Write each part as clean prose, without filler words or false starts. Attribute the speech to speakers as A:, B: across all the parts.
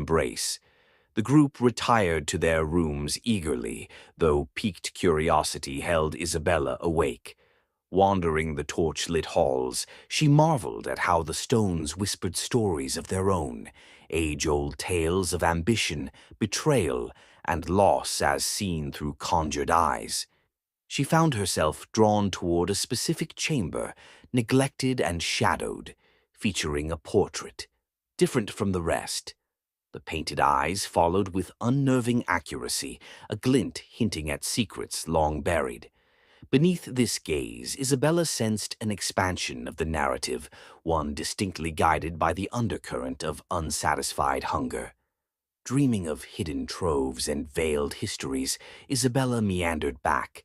A: embrace. The group retired to their rooms eagerly, though piqued curiosity held Isabella awake. Wandering the torch-lit halls, she marveled at how the stones whispered stories of their own, age-old tales of ambition, betrayal, and loss as seen through conjured eyes. She found herself drawn toward a specific chamber, neglected and shadowed, featuring a portrait, different from the rest. The painted eyes followed with unnerving accuracy, a glint hinting at secrets long buried. Beneath this gaze, Isabella sensed an expansion of the narrative, one distinctly guided by the undercurrent of unsatisfied hunger. Dreaming of hidden troves and veiled histories, Isabella meandered back,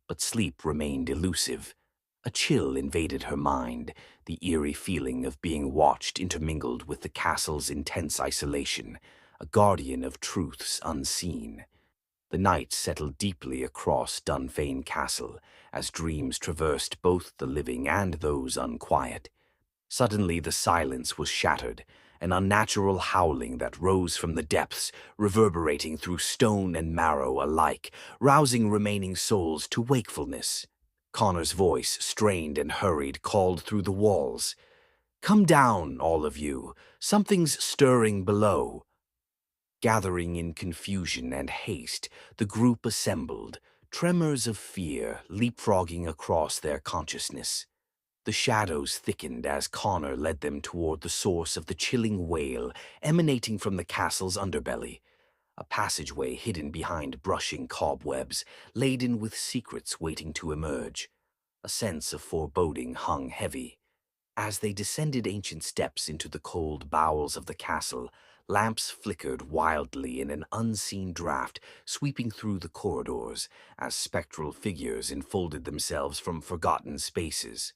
A: but sleep remained elusive. A chill invaded her mind, the eerie feeling of being watched intermingled with the castle's intense isolation, a guardian of truths unseen. The night settled deeply across Dunfane Castle, as dreams traversed both the living and those unquiet. Suddenly the silence was shattered, an unnatural howling that rose from the depths, reverberating through stone and marrow alike, rousing remaining souls to wakefulness. Connor's voice, strained and hurried, called through the walls. "Come down, all of you. Something's stirring below." Gathering in confusion and haste, the group assembled, tremors of fear leapfrogging across their consciousness. The shadows thickened as Connor led them toward the source of the chilling wail emanating from the castle's underbelly, a passageway hidden behind brushing cobwebs, laden with secrets waiting to emerge. A sense of foreboding hung heavy. As they descended ancient steps into the cold bowels of the castle, lamps flickered wildly in an unseen draft, sweeping through the corridors as spectral figures enfolded themselves from forgotten spaces.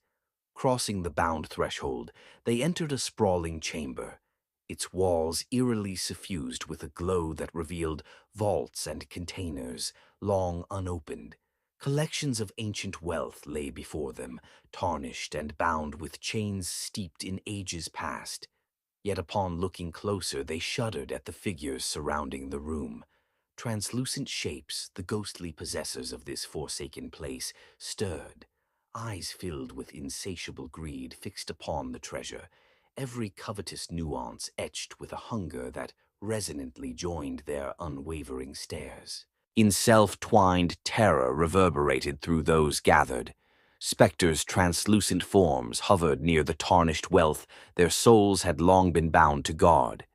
A: Crossing the bound threshold, they entered a sprawling chamber, its walls eerily suffused with a glow that revealed vaults and containers, long unopened. Collections of ancient wealth lay before them, tarnished and bound with chains steeped in ages past. Yet upon looking closer, they shuddered at the figures surrounding the room. Translucent shapes, the ghostly possessors of this forsaken place, stirred, eyes filled with insatiable greed fixed upon the treasure, every covetous nuance etched with a hunger that resonantly joined their unwavering stares. In self-twined terror reverberated through those gathered. Spectres' translucent forms hovered near the tarnished wealth their souls had long been bound to guard.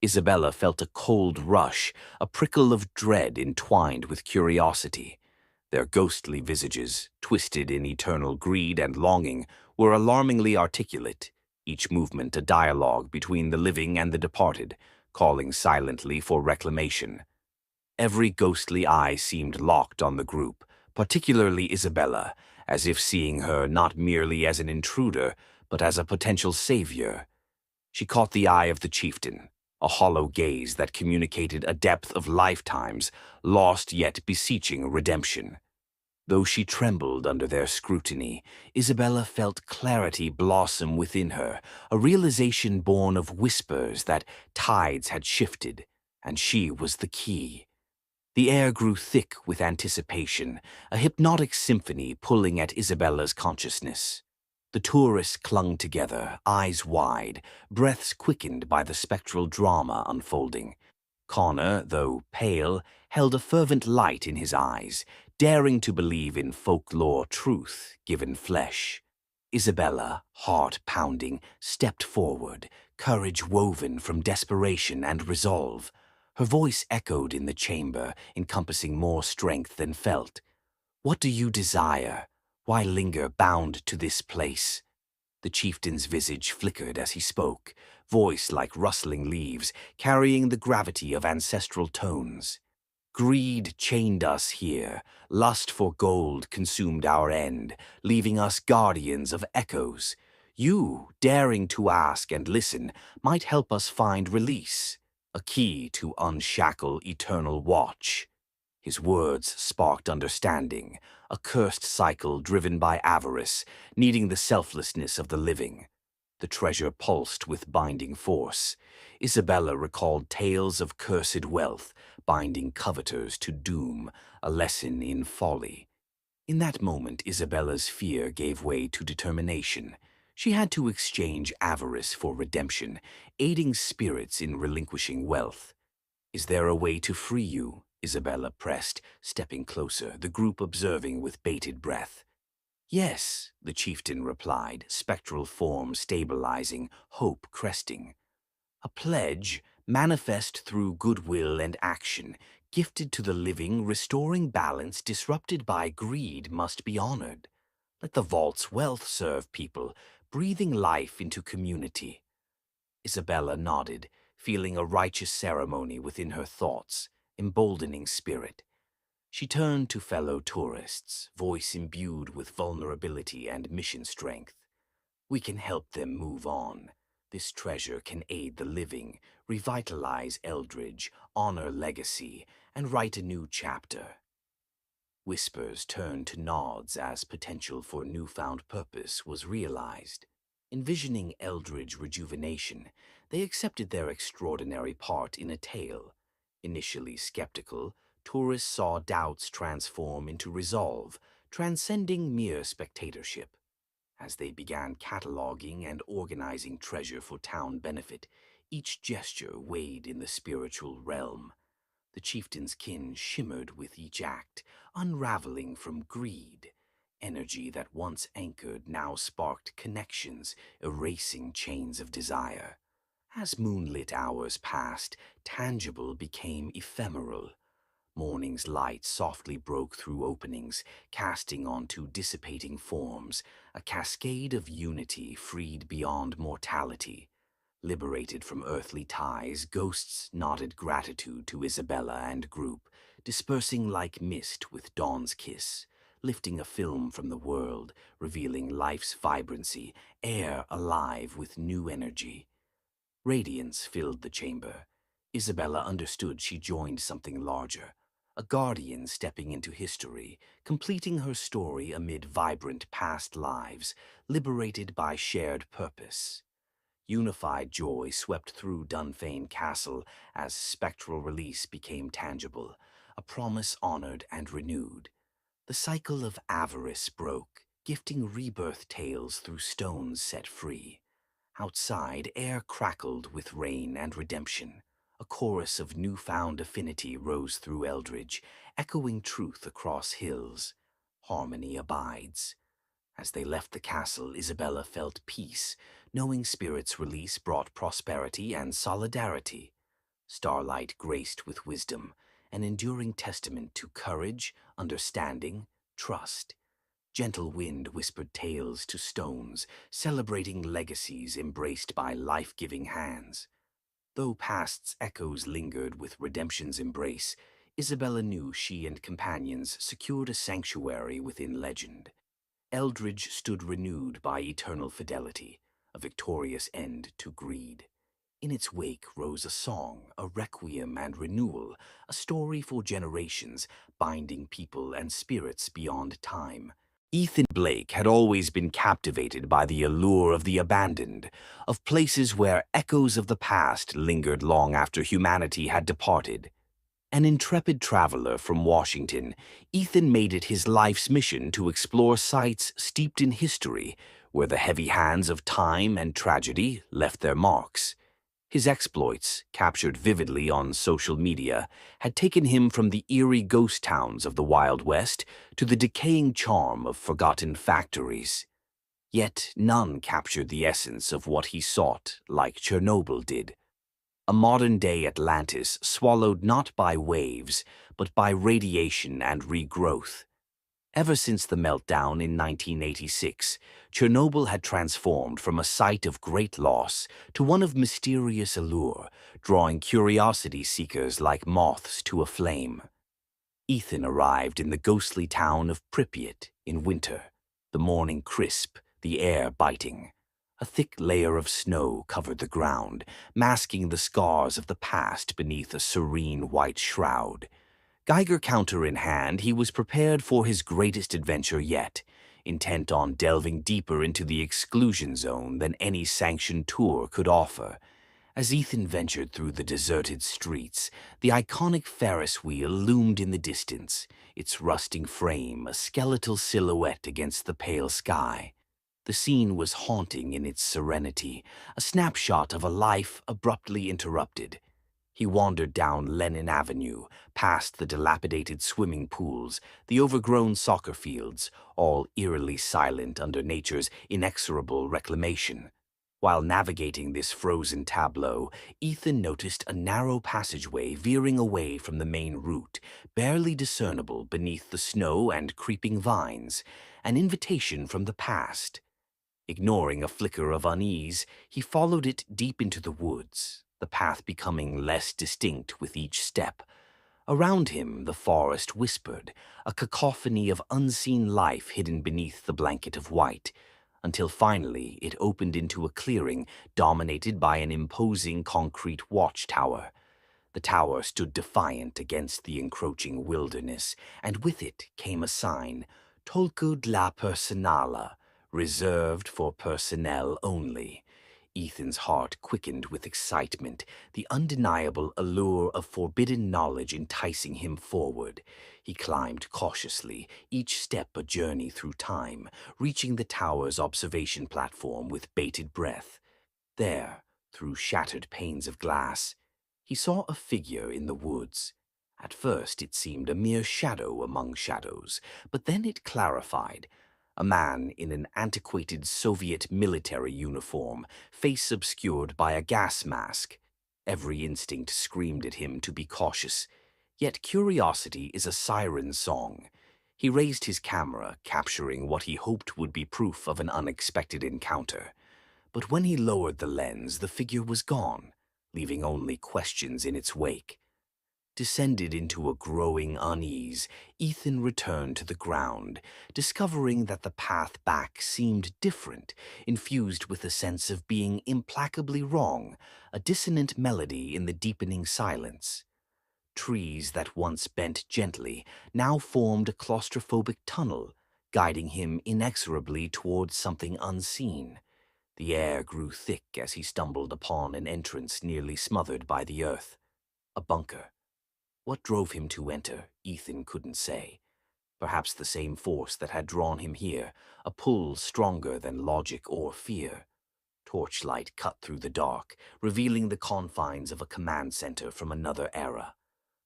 A: Isabella felt a cold rush, a prickle of dread entwined with curiosity. Their ghostly visages, twisted in eternal greed and longing, were alarmingly articulate, each movement a dialogue between the living and the departed, calling silently for reclamation. Every ghostly eye seemed locked on the group, particularly Isabella, as if seeing her not merely as an intruder, but as a potential savior. She caught the eye of the chieftain, a hollow gaze that communicated a depth of lifetimes, lost yet beseeching redemption. Though she trembled under their scrutiny, Isabella felt clarity blossom within her, a realization born of whispers that tides had shifted, and she was the key. The air grew thick with anticipation, a hypnotic symphony pulling at Isabella's consciousness. The tourists clung together, eyes wide, breaths quickened by the spectral drama unfolding. Connor, though pale, held a fervent light in his eyes, daring to believe in folklore truth given flesh. Isabella, heart pounding, stepped forward, courage woven from desperation and resolve. Her voice echoed in the chamber, encompassing more strength than felt. "What do you desire? Why linger bound to this place?" The chieftain's visage flickered as he spoke, voice like rustling leaves, carrying the gravity of ancestral tones. "Greed chained us here, lust for gold consumed our end, leaving us guardians of echoes. You, daring to ask and listen, might help us find release, a key to unshackle eternal watch." His words sparked understanding, a cursed cycle driven by avarice, needing the selflessness of the living. The treasure pulsed with binding force. Isabella recalled tales of cursed wealth, binding coveters to doom, a lesson in folly. In that moment, Isabella's fear gave way to determination. She had to exchange avarice for redemption, aiding spirits in relinquishing wealth. "Is there a way to free you?" Isabella pressed, stepping closer, the group observing with bated breath. "Yes," the chieftain replied, spectral form stabilizing, hope cresting. "A pledge, manifest through goodwill and action, gifted to the living, restoring balance disrupted by greed, must be honored. Let the vault's wealth serve people, breathing life into community." Isabella nodded, feeling a righteous ceremony within her thoughts, emboldening spirit. She turned to fellow tourists, voice imbued with vulnerability and mission strength. "We can help them move on. This treasure can aid the living, revitalize Eldridge, honor legacy, and write a new chapter." Whispers turned to nods as potential for newfound purpose was realized. Envisioning Eldridge rejuvenation, they accepted their extraordinary part in a tale. Initially skeptical, tourists saw doubts transform into resolve, transcending mere spectatorship. As they began cataloging and organizing treasure for town benefit, each gesture weighed in the spiritual realm. The chieftain's kin shimmered with each act, unraveling from greed. Energy that once anchored now sparked connections, erasing chains of desire. As moonlit hours passed, tangible became ephemeral. Morning's light softly broke through openings, casting onto dissipating forms, a cascade of unity freed beyond mortality. Liberated from earthly ties, ghosts nodded gratitude to Isabella and group, dispersing like mist with dawn's kiss, lifting a film from the world, revealing life's vibrancy, air alive with new energy. Radiance filled the chamber. Isabella understood she joined something larger, a guardian stepping into history, completing her story amid vibrant past lives, liberated by shared purpose. Unified joy swept through Dunfane Castle as spectral release became tangible, a promise honored and renewed. The cycle of avarice broke, gifting rebirth tales through stones set free. Outside, air crackled with rain and redemption. A chorus of newfound affinity rose through Eldridge, echoing truth across hills. Harmony abides. As they left the castle, Isabella felt peace, knowing Spirit's release brought prosperity and solidarity. Starlight graced with wisdom, an enduring testament to courage, understanding, trust. Gentle wind whispered tales to stones, celebrating legacies embraced by life-giving hands. Though past's echoes lingered with redemption's embrace, Isabella knew she and companions secured a sanctuary within legend. Eldridge stood renewed by eternal fidelity, a victorious end to greed. In its wake rose a song, a requiem and renewal, a story for generations, binding people and spirits beyond time. Ethan Blake had always been captivated by the allure of the abandoned, of places where echoes of the past lingered long after humanity had departed. An intrepid traveler from Washington, Ethan made it his life's mission to explore sites steeped in history, where the heavy hands of time and tragedy left their marks. His exploits, captured vividly on social media, had taken him from the eerie ghost towns of the Wild West to the decaying charm of forgotten factories. Yet none captured the essence of what he sought like Chernobyl did. A modern-day Atlantis swallowed not by waves, but by radiation and regrowth. Ever since the meltdown in 1986, Chernobyl had transformed from a site of great loss to one of mysterious allure, drawing curiosity seekers like moths to a flame. Ethan arrived in the ghostly town of Pripyat in winter, the morning crisp, the air biting. A thick layer of snow covered the ground, masking the scars of the past beneath a serene white shroud. Geiger counter in hand, he was prepared for his greatest adventure yet, intent on delving deeper into the exclusion zone than any sanctioned tour could offer. As Ethan ventured through the deserted streets, the iconic Ferris wheel loomed in the distance, its rusting frame a skeletal silhouette against the pale sky. The scene was haunting in its serenity, a snapshot of a life abruptly interrupted. He wandered down Lenin Avenue, past the dilapidated swimming pools, the overgrown soccer fields, all eerily silent under nature's inexorable reclamation. While navigating this frozen tableau, Ethan noticed a narrow passageway veering away from the main route, barely discernible beneath the snow and creeping vines, an invitation from the past. Ignoring a flicker of unease, he followed it deep into the woods, the path becoming less distinct with each step. Around him, the forest whispered, a cacophony of unseen life hidden beneath the blanket of white, until finally it opened into a clearing dominated by an imposing concrete watchtower. The tower stood defiant against the encroaching wilderness, and with it came a sign, Tolku dla personala, reserved for personnel only. Ethan's heart quickened with excitement, the undeniable allure of forbidden knowledge enticing him forward. He climbed cautiously, each step a journey through time, reaching the tower's observation platform with bated breath. There, through shattered panes of glass, he saw a figure in the woods. At first it seemed a mere shadow among shadows, but then it clarified. A man in an antiquated Soviet military uniform, face obscured by a gas mask. Every instinct screamed at him to be cautious, yet curiosity is a siren song. He raised his camera, capturing what he hoped would be proof of an unexpected encounter. But when he lowered the lens, the figure was gone, leaving only questions in its wake. Descended into a growing unease, Ethan returned to the ground, discovering that the path back seemed different, infused with a sense of being implacably wrong, a dissonant melody in the deepening silence. Trees that once bent gently now formed a claustrophobic tunnel, guiding him inexorably towards something unseen. The air grew thick as he stumbled upon an entrance nearly smothered by the earth. A bunker. What drove him to enter, Ethan couldn't say. Perhaps the same force that had drawn him here, a pull stronger than logic or fear. Torchlight cut through the dark, revealing the confines of a command center from another era.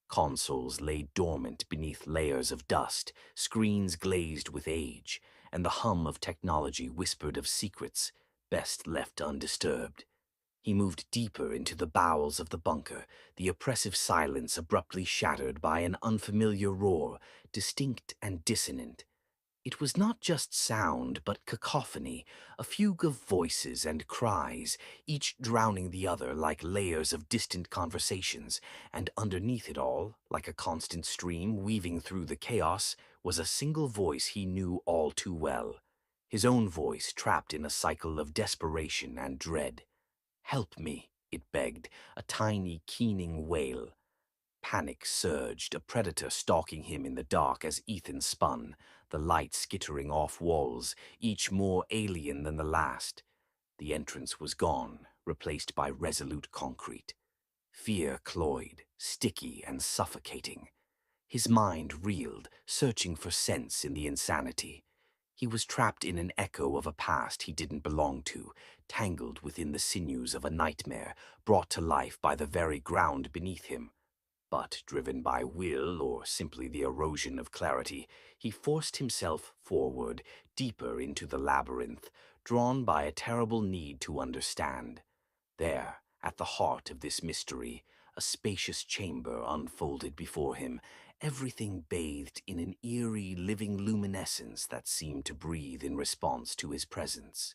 A: Consoles lay dormant beneath layers of dust, screens glazed with age, and the hum of technology whispered of secrets best left undisturbed. He moved deeper into the bowels of the bunker, the oppressive silence abruptly shattered by an unfamiliar roar, distinct and dissonant. It was not just sound, but cacophony, a fugue of voices and cries, each drowning the other like layers of distant conversations, and underneath it all, like a constant stream weaving through the chaos, was a single voice he knew all too well. His own voice trapped in a cycle of desperation and dread. "Help me," it begged, a tiny, keening wail. Panic surged, a predator stalking him in the dark as Ethan spun, the light skittering off walls, each more alien than the last. The entrance was gone, replaced by resolute concrete. Fear cloyed, sticky and suffocating. His mind reeled, searching for sense in the insanity. He was trapped in an echo of a past he didn't belong to, tangled within the sinews of a nightmare, brought to life by the very ground beneath him. But, driven by will or simply the erosion of clarity, he forced himself forward, deeper into the labyrinth, drawn by a terrible need to understand. There, at the heart of this mystery, a spacious chamber unfolded before him, everything bathed in an eerie, living luminescence that seemed to breathe in response to his presence.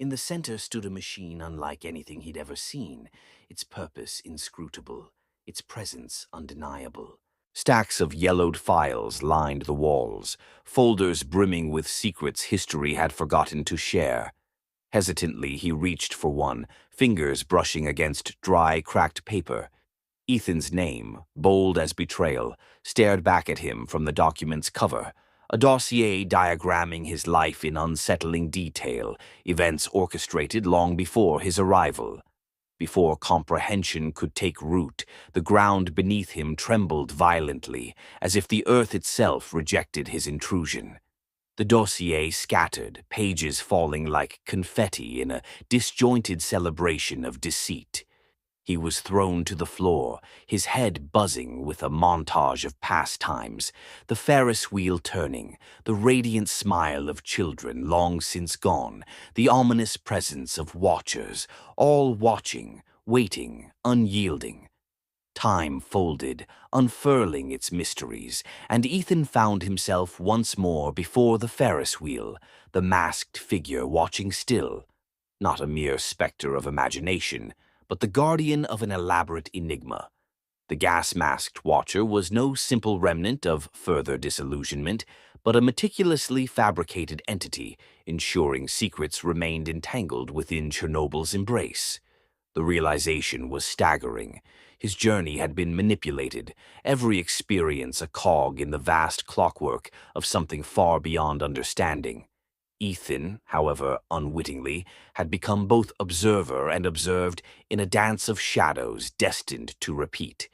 A: In the center stood a machine unlike anything he'd ever seen, its purpose inscrutable, its presence undeniable. Stacks of yellowed files lined the walls, folders brimming with secrets history had forgotten to share. Hesitantly, he reached for one, fingers brushing against dry, cracked paper. Ethan's name, bold as betrayal, stared back at him from the document's cover, a dossier diagramming his life in unsettling detail, events orchestrated long before his arrival. Before comprehension could take root, the ground beneath him trembled violently, as if the earth itself rejected his intrusion. The dossier scattered, pages falling like confetti in a disjointed celebration of deceit. He was thrown to the floor, his head buzzing with a montage of pastimes, the Ferris wheel turning, the radiant smile of children long since gone, the ominous presence of watchers, all watching, waiting, unyielding. Time folded, unfurling its mysteries, and Ethan found himself once more before the Ferris wheel, the masked figure watching still, not a mere specter of imagination, but the guardian of an elaborate enigma. The gas-masked watcher was no simple remnant of further disillusionment, but a meticulously fabricated entity, ensuring secrets remained entangled within Chernobyl's embrace. The realization was staggering. His journey had been manipulated, every experience a cog in the vast clockwork of something far beyond understanding. Ethan, however unwittingly, had become both observer and observed in a dance of shadows destined to repeat.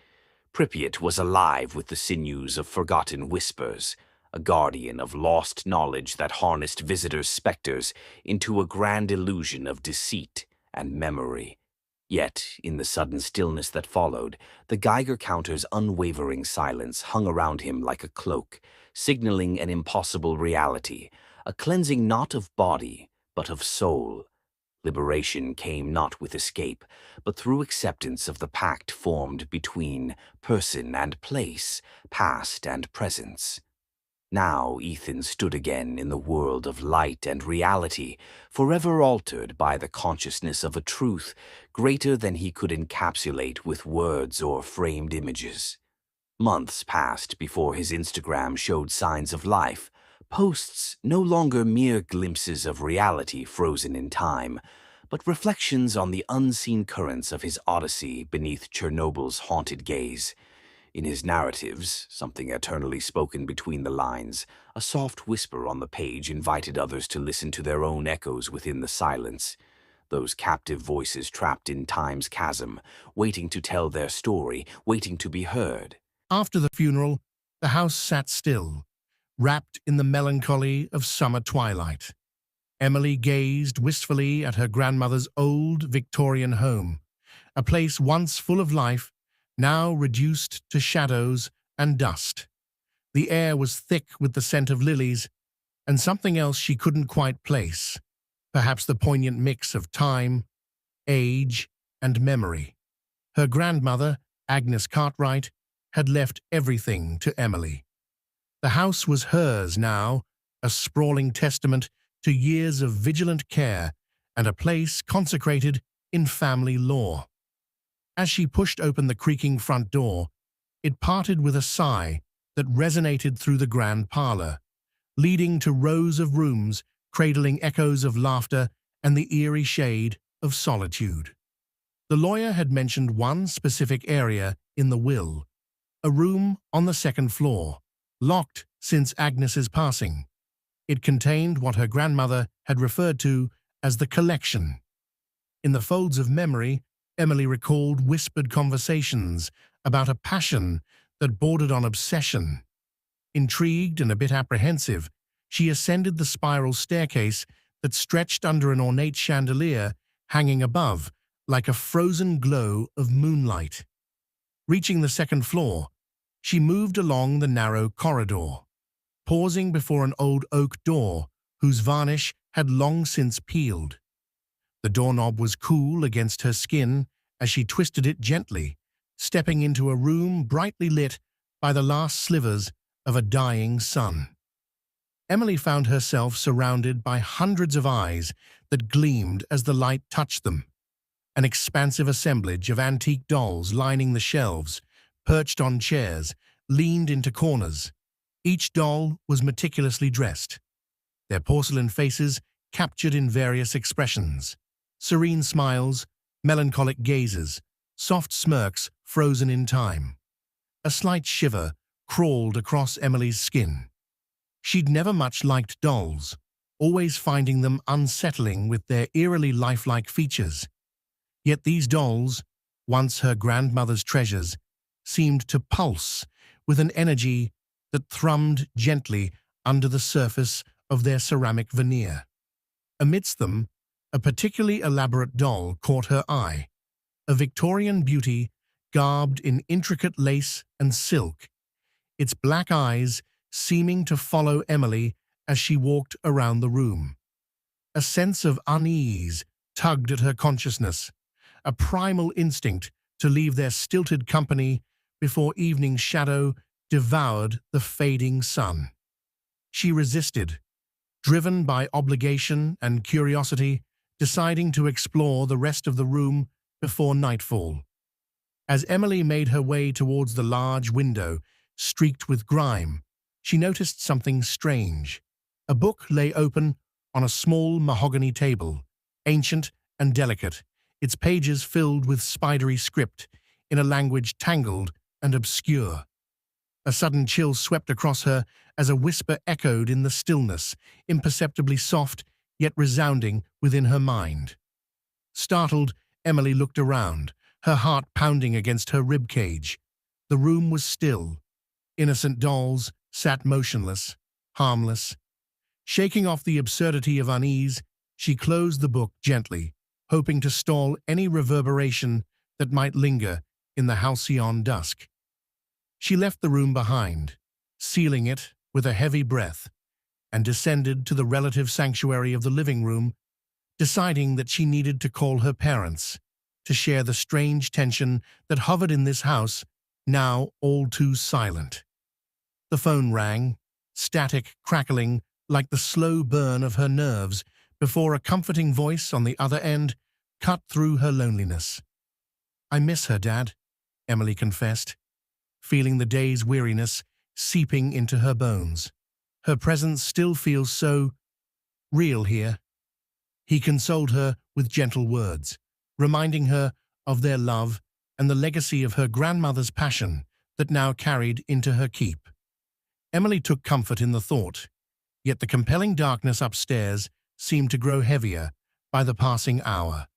A: Pripyat was alive with the sinews of forgotten whispers, a guardian of lost knowledge that harnessed visitors' specters into a grand illusion of deceit and memory. Yet, in the sudden stillness that followed, the Geiger counter's unwavering silence hung around him like a cloak, signaling an impossible reality, a cleansing not of body, but of soul. Liberation came not with escape, but through acceptance of the pact formed between person and place, past and presence. Now Ethan stood again in the world of light and reality, forever altered by the consciousness of a truth greater than he could encapsulate with words or framed images. Months passed before his Instagram showed signs of life, posts no longer mere glimpses of reality frozen in time, but reflections on the unseen currents of his odyssey beneath Chernobyl's haunted gaze. In his narratives, something eternally spoken between the lines, a soft whisper on the page invited others to listen to their own echoes within the silence. Those captive voices trapped in time's chasm, waiting to tell their story, waiting to be heard.
B: After the funeral, the house sat still, wrapped in the melancholy of summer twilight. Emily gazed wistfully at her grandmother's old Victorian home, a place once full of life, now reduced to shadows and dust. The air was thick with the scent of lilies and something else she couldn't quite place, perhaps the poignant mix of time, age, and memory. Her grandmother, Agnes Cartwright, had left everything to Emily. The house was hers now, a sprawling testament to years of vigilant care and a place consecrated in family lore. As she pushed open the creaking front door, it parted with a sigh that resonated through the grand parlor, leading to rows of rooms cradling echoes of laughter and the eerie shade of solitude. The lawyer had mentioned one specific area in the will, a room on the second floor, locked since Agnes's passing. It contained what her grandmother had referred to as the collection. In the folds of memory, Emily recalled whispered conversations about a passion that bordered on obsession. Intrigued and a bit apprehensive, she ascended the spiral staircase that stretched under an ornate chandelier hanging above, like a frozen glow of moonlight. Reaching the second floor, she moved along the narrow corridor, pausing before an old oak door whose varnish had long since peeled. The doorknob was cool against her skin as she twisted it gently, stepping into a room brightly lit by the last slivers of a dying sun. Emily found herself surrounded by hundreds of eyes that gleamed as the light touched them. An expansive assemblage of antique dolls lining the shelves, perched on chairs, leaned into corners. Each doll was meticulously dressed, their porcelain faces captured in various expressions: serene smiles, melancholic gazes, soft smirks frozen in time. A slight shiver crawled across Emily's skin. She'd never much liked dolls, always finding them unsettling with their eerily lifelike features. Yet these dolls, once her grandmother's treasures, seemed to pulse with an energy that thrummed gently under the surface of their ceramic veneer. Amidst them, a particularly elaborate doll caught her eye, a Victorian beauty garbed in intricate lace and silk, its black eyes seeming to follow Emily as she walked around the room. A sense of unease tugged at her consciousness, a primal instinct to leave their stilted company before evening's shadow devoured the fading sun. She resisted, driven by obligation and curiosity, deciding to explore the rest of the room before nightfall. As Emily made her way towards the large window, streaked with grime, she noticed something strange. A book lay open on a small mahogany table, ancient and delicate, its pages filled with spidery script in a language tangled and obscure. A sudden chill swept across her as a whisper echoed in the stillness, imperceptibly soft yet resounding within her mind. Startled, Emily looked around, her heart pounding against her ribcage. The room was still. Innocent dolls sat motionless, harmless. Shaking off the absurdity of unease, she closed the book gently, hoping to stall any reverberation that might linger in the halcyon dusk. She left the room behind, sealing it with a heavy breath, and descended to the relative sanctuary of the living room, deciding that she needed to call her parents to share the strange tension that hovered in this house, now all too silent. The phone rang, static crackling like the slow burn of her nerves before a comforting voice on the other end cut through her loneliness. "I miss her, Dad," Emily confessed, feeling the day's weariness seeping into her bones. Her presence still feels so real here. He consoled her with gentle words, reminding her of their love and the legacy of her grandmother's passion that now carried into her keep. Emily took comfort in the thought, yet the compelling darkness upstairs seemed to grow heavier by the passing hour.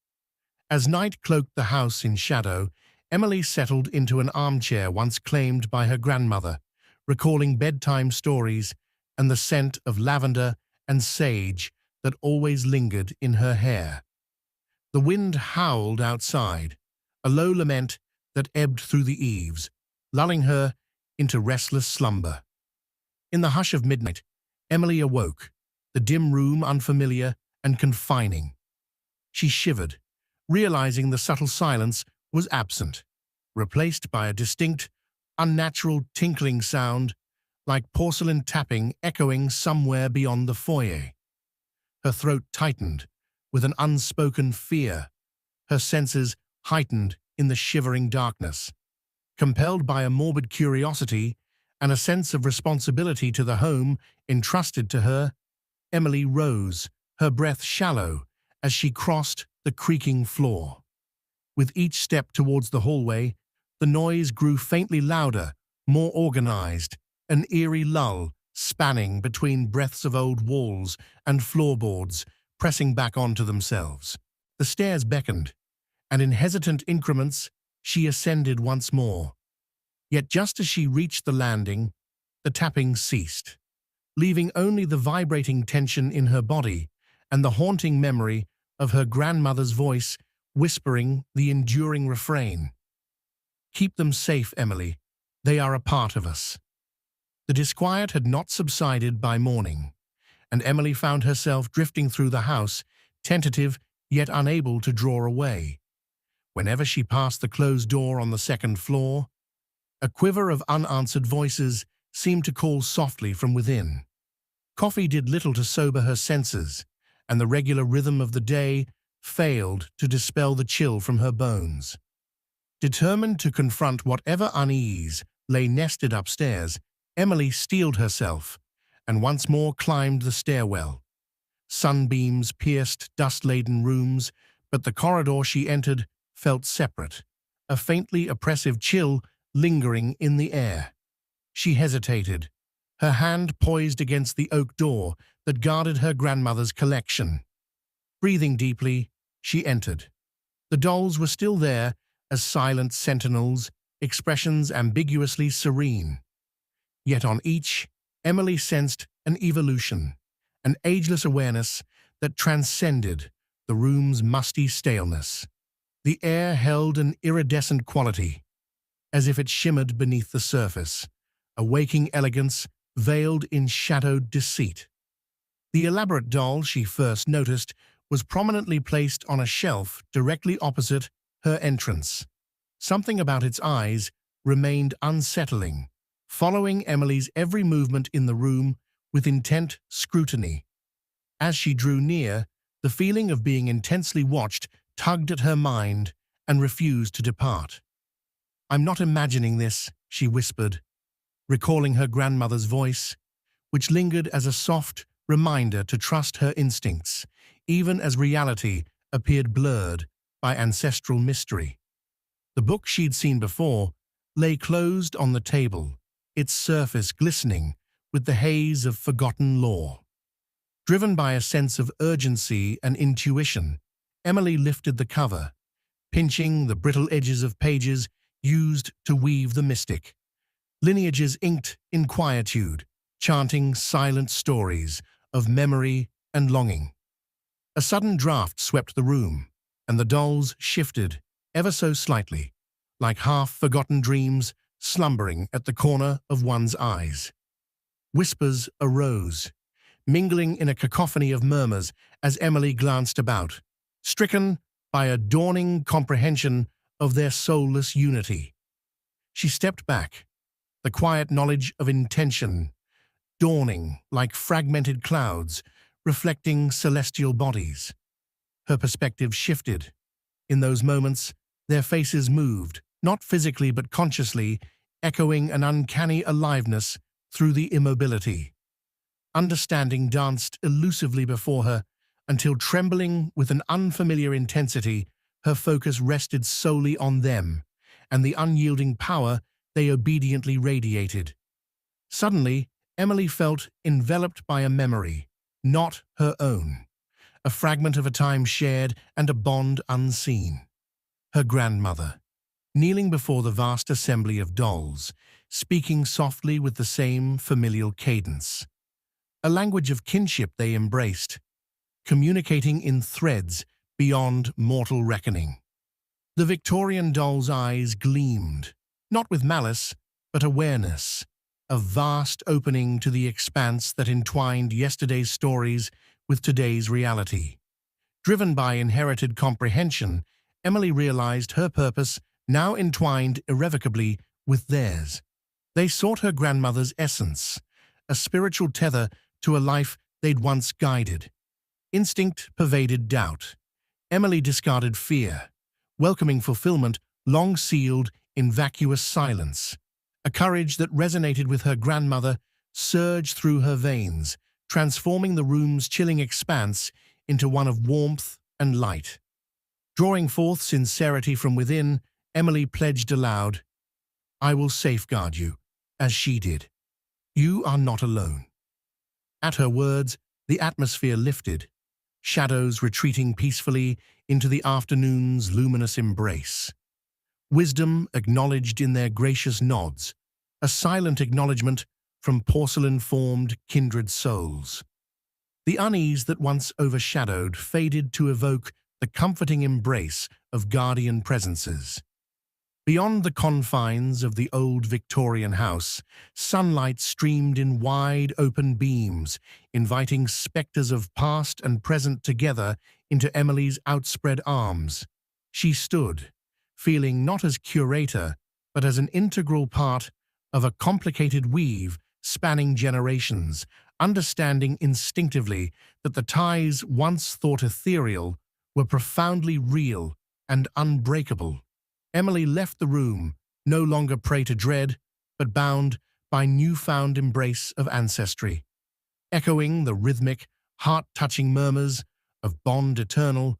B: As night cloaked the house in shadow, Emily settled into an armchair once claimed by her grandmother, recalling bedtime stories and the scent of lavender and sage that always lingered in her hair. The wind howled outside, a low lament that ebbed through the eaves, lulling her into restless slumber. In the hush of midnight, Emily awoke, the dim room unfamiliar and confining. She shivered, realizing the subtle silence was absent, replaced by a distinct, unnatural tinkling sound like porcelain tapping echoing somewhere beyond the foyer. Her throat tightened with an unspoken fear, her senses heightened in the shivering darkness. Compelled by a morbid curiosity and a sense of responsibility to the home entrusted to her, Emily rose, her breath shallow, as she crossed the creaking floor. With each step towards the hallway, the noise grew faintly louder, more organized, an eerie lull spanning between breaths of old walls and floorboards pressing back onto themselves. The stairs beckoned, and in hesitant increments, she ascended once more. Yet just as she reached the landing, the tapping ceased, leaving only the vibrating tension in her body and the haunting memory of her grandmother's voice whispering the enduring refrain. "Keep them safe, Emily. They are a part of us." The disquiet had not subsided by morning, and Emily found herself drifting through the house, tentative yet unable to draw away. Whenever she passed the closed door on the second floor, a quiver of unanswered voices seemed to call softly from within. Coffee did little to sober her senses, and the regular rhythm of the day failed to dispel the chill from her bones. Determined to confront whatever unease lay nested upstairs, Emily steeled herself and once more climbed the stairwell. Sunbeams pierced dust-laden rooms, but the corridor she entered felt separate, a faintly oppressive chill lingering in the air. She hesitated, her hand poised against the oak door that guarded her grandmother's collection. Breathing deeply, she entered. The dolls were still there as silent sentinels, expressions ambiguously serene. Yet on each, Emily sensed an evolution, an ageless awareness that transcended the room's musty staleness. The air held an iridescent quality, as if it shimmered beneath the surface, a waking elegance veiled in shadowed deceit. The elaborate doll she first noticed was prominently placed on a shelf directly opposite her entrance. Something about its eyes remained unsettling, following Emily's every movement in the room with intent scrutiny. As she drew near, the feeling of being intensely watched tugged at her mind and refused to depart. "I'm not imagining this," she whispered, recalling her grandmother's voice, which lingered as a soft reminder to trust her instincts, even as reality appeared blurred by ancestral mystery. The book she'd seen before lay closed on the table, its surface glistening with the haze of forgotten lore. Driven by a sense of urgency and intuition, Emily lifted the cover, pinching the brittle edges of pages used to weave the mystic. Lineages inked in quietude, chanting silent stories of memory and longing. A sudden draft swept the room, and the dolls shifted ever so slightly, like half-forgotten dreams slumbering at the corner of one's eyes. Whispers arose, mingling in a cacophony of murmurs as Emily glanced about, stricken by a dawning comprehension of their soulless unity. She stepped back, the quiet knowledge of intention dawning like fragmented clouds, reflecting celestial bodies. Her perspective shifted. In those moments, their faces moved, not physically but consciously, echoing an uncanny aliveness through the immobility. Understanding danced elusively before her until, trembling with an unfamiliar intensity, her focus rested solely on them and the unyielding power they obediently radiated. Suddenly, Emily felt enveloped by a memory, not her own, a fragment of a time shared and a bond unseen. Her grandmother, kneeling before the vast assembly of dolls, speaking softly with the same familial cadence. A language of kinship they embraced, communicating in threads beyond mortal reckoning. The Victorian doll's eyes gleamed, not with malice, but awareness, a vast opening to the expanse that entwined yesterday's stories with today's reality. Driven by inherited comprehension, Emily realized her purpose now entwined irrevocably with theirs. They sought her grandmother's essence, a spiritual tether to a life they'd once guided. Instinct pervaded doubt. Emily discarded fear, welcoming fulfillment long sealed in vacuous silence. A courage that resonated with her grandmother surged through her veins, transforming the room's chilling expanse into one of warmth and light. Drawing forth sincerity from within, Emily pledged aloud, "I will safeguard you, as she did. You are not alone." At her words, the atmosphere lifted, shadows retreating peacefully into the afternoon's luminous embrace. Wisdom acknowledged in their gracious nods, a silent acknowledgement from porcelain-formed kindred souls. The unease that once overshadowed faded to evoke the comforting embrace of guardian presences. Beyond the confines of the old Victorian house, sunlight streamed in wide open beams, inviting spectres of past and present together into Emily's outspread arms. She stood, feeling not as curator, but as an integral part of a complicated weave spanning generations, understanding instinctively that the ties once thought ethereal were profoundly real and unbreakable. Emily left the room, no longer prey to dread, but bound by newfound embrace of ancestry. Echoing the rhythmic, heart-touching murmurs of bond eternal,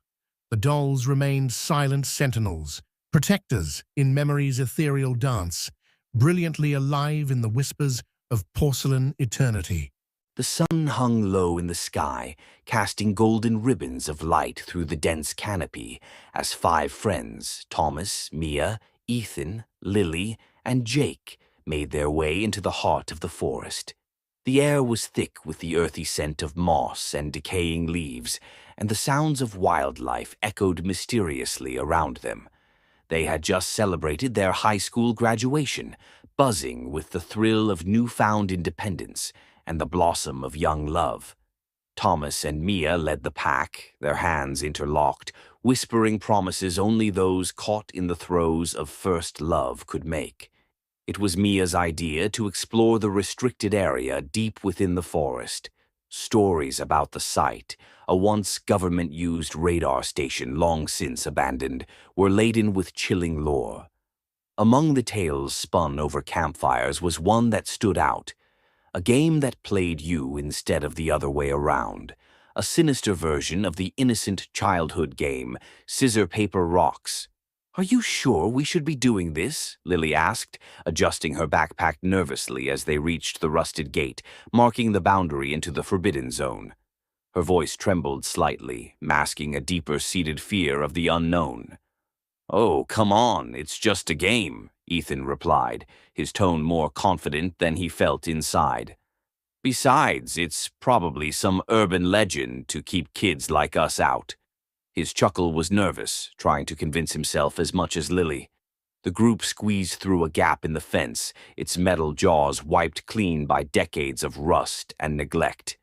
B: the dolls remained silent sentinels, protectors in memory's ethereal dance, brilliantly alive in the whispers of porcelain eternity.
A: The sun hung low in the sky, casting golden ribbons of light through the dense canopy as five friends, Thomas, Mia, Ethan, Lily, and Jake, made their way into the heart of the forest. The air was thick with the earthy scent of moss and decaying leaves, and the sounds of wildlife echoed mysteriously around them. They had just celebrated their high school graduation, buzzing with the thrill of newfound independence and the blossom of young love. Thomas and Mia led the pack, their hands interlocked, whispering promises only those caught in the throes of first love could make. It was Mia's idea to explore the restricted area deep within the forest. Stories about the site, a once government-used radar station long since abandoned, were laden with chilling lore. Among the tales spun over campfires was one that stood out, a game that played you instead of the other way around, a sinister version of the innocent childhood game, Scissor, Paper, Rocks. "Are you sure we should be doing this?" Lily asked, adjusting her backpack nervously as they reached the rusted gate, marking the boundary into the forbidden zone. Her voice trembled slightly, masking a deeper-seated fear of the unknown. "Oh, come on, it's just a game," Ethan replied, his tone more confident than he felt inside. "Besides, it's probably some urban legend to keep kids like us out." His chuckle was nervous, trying to convince himself as much as Lily. The group squeezed through a gap in the fence, its metal jaws wiped clean by decades of rust and neglect.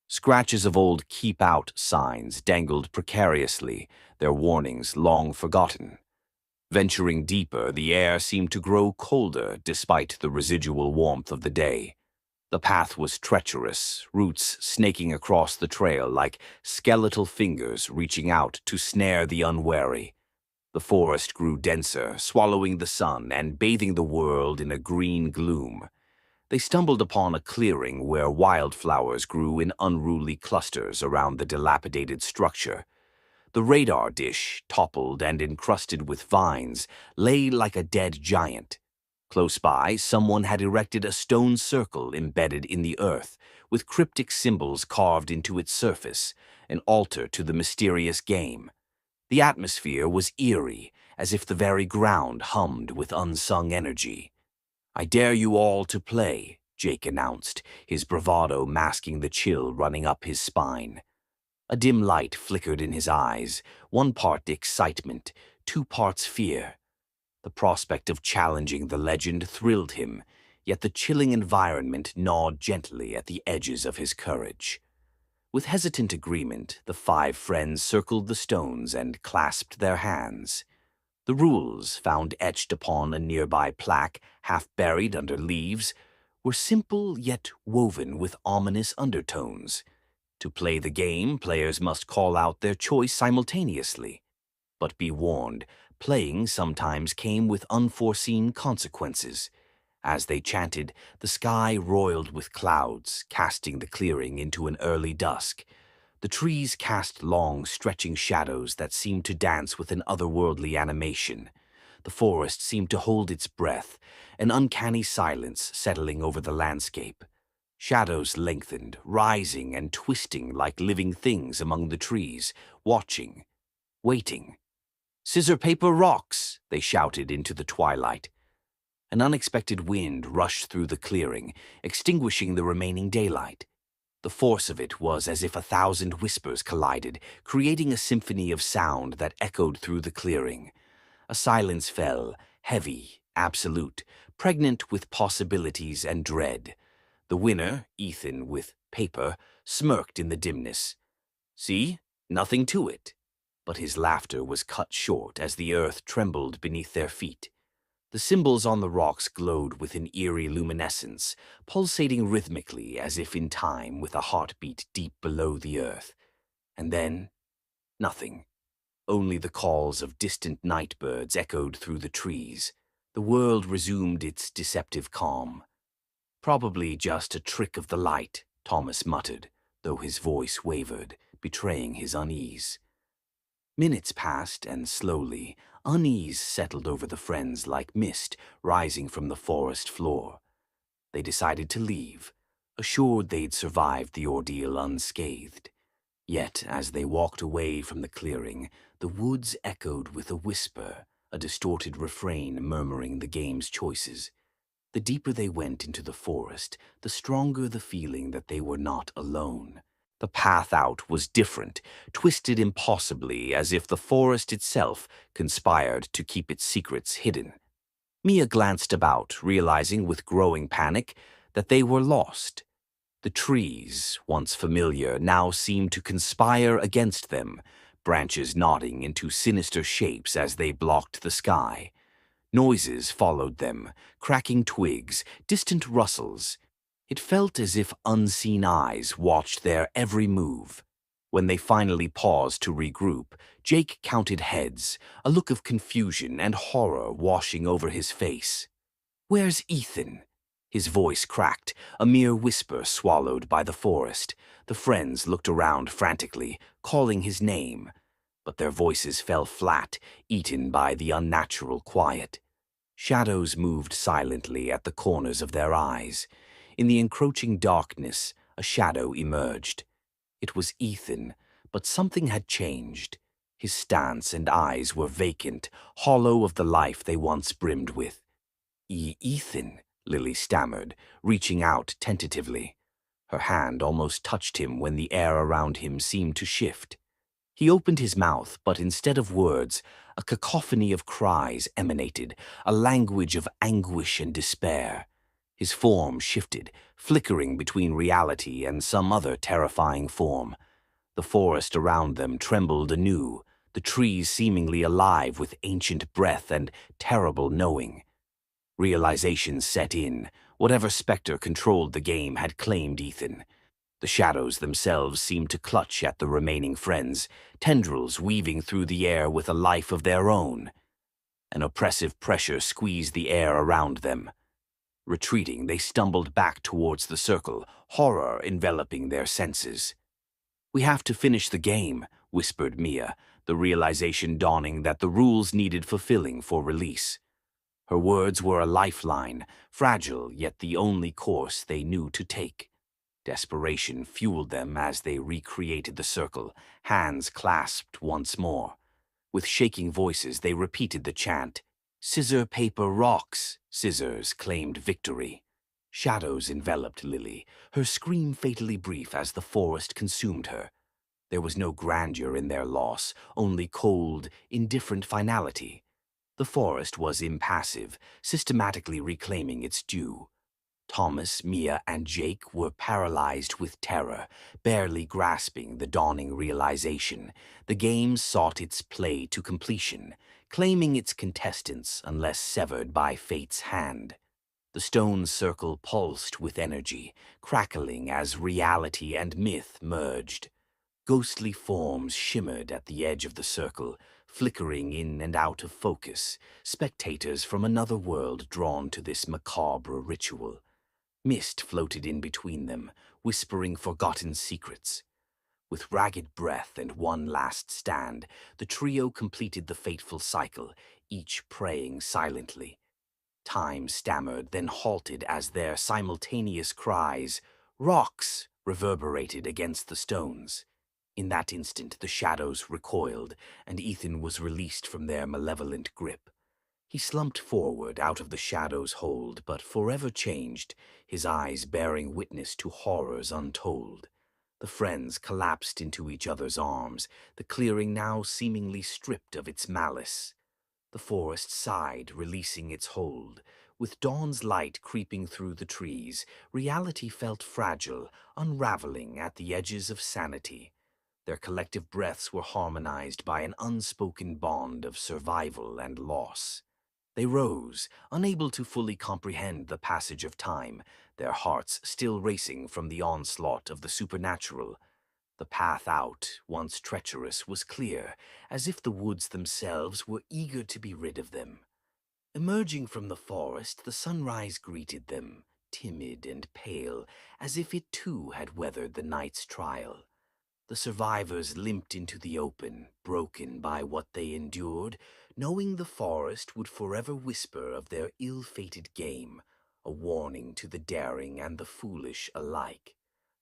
A: Scratches of old "Keep Out" signs dangled precariously, their warnings long forgotten. Venturing deeper, the air seemed to grow colder despite the residual warmth of the day. The path was treacherous, roots snaking across the trail like skeletal fingers reaching out to snare the unwary. The forest grew denser, swallowing the sun and bathing the world in a green gloom. They stumbled upon a clearing where wildflowers grew in unruly clusters around the dilapidated structure. The radar dish, toppled and encrusted with vines, lay like a dead giant. Close by, someone had erected a stone circle embedded in the earth, with cryptic symbols carved into its surface, an altar to the mysterious game. The atmosphere was eerie, as if the very ground hummed with unsung energy. "I dare you all to play," Jake announced, his bravado masking the chill running up his spine. A dim light flickered in his eyes, one part excitement, two parts fear. The prospect of challenging the legend thrilled him, yet the chilling environment gnawed gently at the edges of his courage. With hesitant agreement, the five friends circled the stones and clasped their hands. The rules, found etched upon a nearby plaque, half buried under leaves, were simple yet woven with ominous undertones. To play the game, players must call out their choice simultaneously. But be warned, playing sometimes came with unforeseen consequences. As they chanted, the sky roiled with clouds, casting the clearing into an early dusk. The trees cast long, stretching shadows that seemed to dance with an otherworldly animation. The forest seemed to hold its breath, an uncanny silence settling over the landscape. Shadows lengthened, rising and twisting like living things among the trees, watching, waiting. "Scissor, paper, rocks!" they shouted into the twilight. An unexpected wind rushed through the clearing, extinguishing the remaining daylight. The force of it was as if 1,000 whispers collided, creating a symphony of sound that echoed through the clearing. A silence fell, heavy, absolute, pregnant with possibilities and dread. The winner, Ethan with paper, smirked in the dimness. "See? Nothing to it." But his laughter was cut short as the earth trembled beneath their feet. The symbols on the rocks glowed with an eerie luminescence, pulsating rhythmically as if in time with a heartbeat deep below the earth. And then, nothing. Only the calls of distant night birds echoed through the trees. The world resumed its deceptive calm. "Probably just a trick of the light," Thomas muttered, though his voice wavered, betraying his unease. Minutes passed, and slowly, unease settled over the friends like mist rising from the forest floor. They decided to leave, assured they'd survived the ordeal unscathed. Yet, as they walked away from the clearing, the woods echoed with a whisper, a distorted refrain murmuring the game's choices. The deeper they went into the forest, the stronger the feeling that they were not alone. The path out was different, twisted impossibly, as if the forest itself conspired to keep its secrets hidden. Mia glanced about, realizing with growing panic that they were lost. The trees, once familiar, now seemed to conspire against them, branches knotting into sinister shapes as they blocked the sky. Noises followed them, cracking twigs, distant rustles. It felt as if unseen eyes watched their every move. When they finally paused to regroup, Jake counted heads, a look of confusion and horror washing over his face. "Where's Ethan?" His voice cracked, a mere whisper swallowed by the forest. The friends looked around frantically, calling his name, but their voices fell flat, eaten by the unnatural quiet. Shadows moved silently at the corners of their eyes. In the encroaching darkness, a shadow emerged. It was Ethan, but something had changed. His stance and eyes were vacant, hollow of the life they once brimmed with. Ethan," Lily stammered, reaching out tentatively. Her hand almost touched him when the air around him seemed to shift. He opened his mouth, but instead of words, a cacophony of cries emanated, a language of anguish and despair. His form shifted, flickering between reality and some other terrifying form. The forest around them trembled anew, the trees seemingly alive with ancient breath and terrible knowing. Realization set in. Whatever specter controlled the game had claimed Ethan. The shadows themselves seemed to clutch at the remaining friends, tendrils weaving through the air with a life of their own. An oppressive pressure squeezed the air around them. Retreating, they stumbled back towards the circle, horror enveloping their senses. "We have to finish the game," whispered Mia, the realization dawning that the rules needed fulfilling for release. Her words were a lifeline, fragile yet the only course they knew to take. Desperation fueled them as they recreated the circle, hands clasped once more. With shaking voices, they repeated the chant. "Scissor, paper, rocks!" Scissors claimed victory. Shadows enveloped Lily, her scream fatally brief as the forest consumed her. There was no grandeur in their loss, only cold, indifferent finality. The forest was impassive, systematically reclaiming its due. Thomas, Mia, and Jake were paralyzed with terror, barely grasping the dawning realization. The game sought its play to completion, claiming its contestants unless severed by fate's hand. The stone circle pulsed with energy, crackling as reality and myth merged. Ghostly forms shimmered at the edge of the circle, flickering in and out of focus, spectators from another world drawn to this macabre ritual. Mist floated in between them, whispering forgotten secrets. With ragged breath and one last stand, the trio completed the fateful cycle, each praying silently. Time stammered, then halted as their simultaneous cries, "Rocks!" reverberated against the stones. In that instant, the shadows recoiled, and Ethan was released from their malevolent grip. He slumped forward out of the shadow's hold, but forever changed, his eyes bearing witness to horrors untold. The friends collapsed into each other's arms, the clearing now seemingly stripped of its malice. The forest sighed, releasing its hold. With dawn's light creeping through the trees, reality felt fragile, unraveling at the edges of sanity. Their collective breaths were harmonized by an unspoken bond of survival and loss. They rose, unable to fully comprehend the passage of time, their hearts still racing from the onslaught of the supernatural. The path out, once treacherous, was clear, as if the woods themselves were eager to be rid of them. Emerging from the forest, the sunrise greeted them, timid and pale, as if it too had weathered the night's trial. The survivors limped into the open, broken by what they endured, knowing the forest would forever whisper of their ill-fated game, a warning to the daring and the foolish alike.